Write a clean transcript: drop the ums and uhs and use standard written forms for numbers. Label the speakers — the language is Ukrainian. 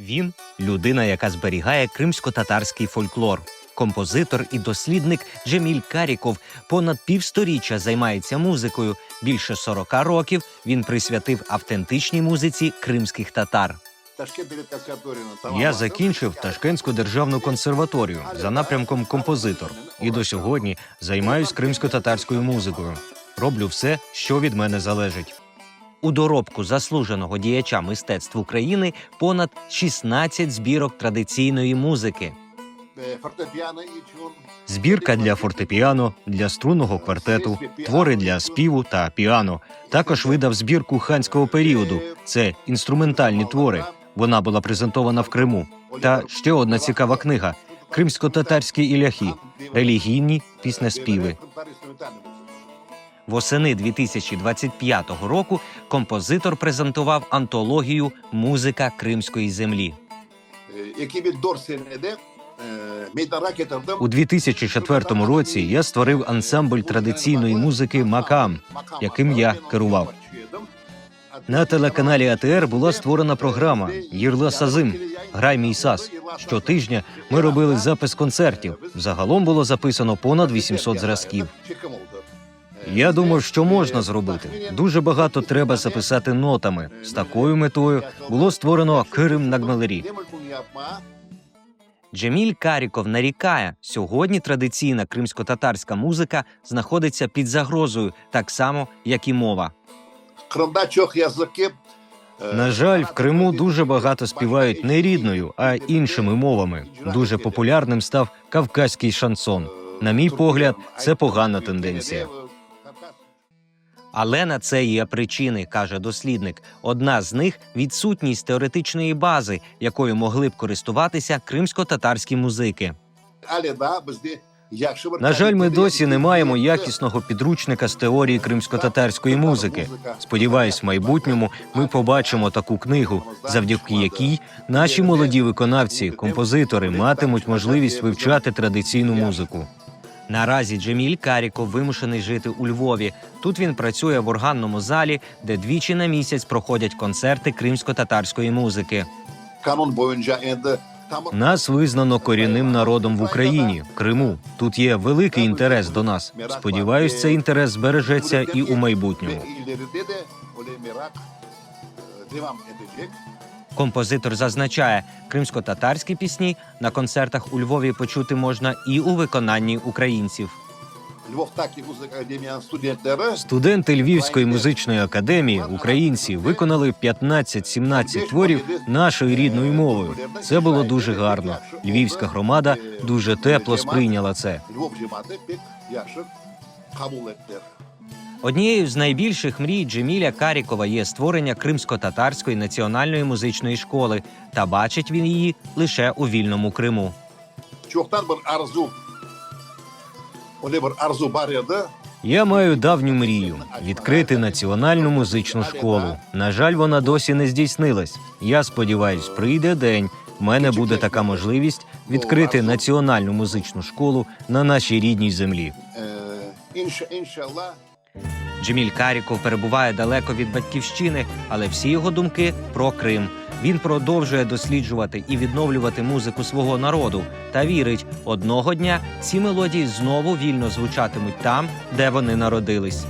Speaker 1: Він – людина, яка зберігає кримсько-татарський фольклор. Композитор і дослідник Джеміль Каріков понад півсторіччя займається музикою. Більше 40 років він присвятив автентичній музиці кримських татар. Я закінчив Ташкентську державну консерваторію за напрямком композитор. І до сьогодні займаюсь кримсько-татарською музикою. Роблю все, що від мене залежить. У доробку заслуженого діяча мистецтв України понад 16 збірок традиційної музики. Збірка для фортепіано, для струнного квартету, твори для співу та піано. Також видав збірку ханського періоду. Це інструментальні твори. Вона була презентована в Криму. Та ще одна цікава книга – «Кримсько-татарські іляхи» – релігійні піснеспіви. Восени 2025 року композитор презентував антологію «Музика кримської землі». У 2004 році я створив ансамбль традиційної музики «Макам», яким я керував. На телеканалі АТР була створена програма «Єрла Сазим. Грай мій саз». Щотижня ми робили запис концертів. Загалом було записано понад 800 зразків. Я думав, що можна зробити. Дуже багато треба записати нотами. З такою метою було створено «Кирим Нагмелері». Джеміль Каріков нарікає, сьогодні традиційна кримсько-татарська музика знаходиться під загрозою, так само, як і мова. На жаль, в Криму дуже багато співають не рідною, а іншими мовами. Дуже популярним став кавказький шансон. На мій погляд, це погана тенденція. Але на це є причини, каже дослідник. Одна з них – відсутність теоретичної бази, якою могли б користуватися кримсько-татарські музики. На жаль, ми досі не маємо якісного підручника з теорії кримсько-татарської музики. Сподіваюсь, в майбутньому ми побачимо таку книгу, завдяки якій наші молоді виконавці, композитори матимуть можливість вивчати традиційну музику. Наразі Джеміль Каріков вимушений жити у Львові. Тут він працює в органному залі, де двічі на місяць проходять концерти кримсько-татарської музики. Нас визнано корінним народом в Україні, в Криму. Тут є великий інтерес до нас. Сподіваюсь, цей інтерес збережеться і у майбутньому. Композитор зазначає, кримсько-татарські пісні на концертах у Львові почути можна і у виконанні українців. Студенти Львівської музичної академії, українці, виконали 15-17 творів нашою рідною мовою. Це було дуже гарно. Львівська громада дуже тепло сприйняла це. Однією з найбільших мрій Джеміля Карікова є створення Кримсько-татарської національної музичної школи, та бачить він її лише у вільному Криму. Я маю давню мрію – відкрити національну музичну школу. На жаль, вона досі не здійснилась. Я сподіваюсь, прийде день, в мене буде така можливість відкрити національну музичну школу на нашій рідній землі. Джеміль Каріков перебуває далеко від батьківщини, але всі його думки про Крим. Він продовжує досліджувати і відновлювати музику свого народу та вірить, одного дня ці мелодії знову вільно звучатимуть там, де вони народились.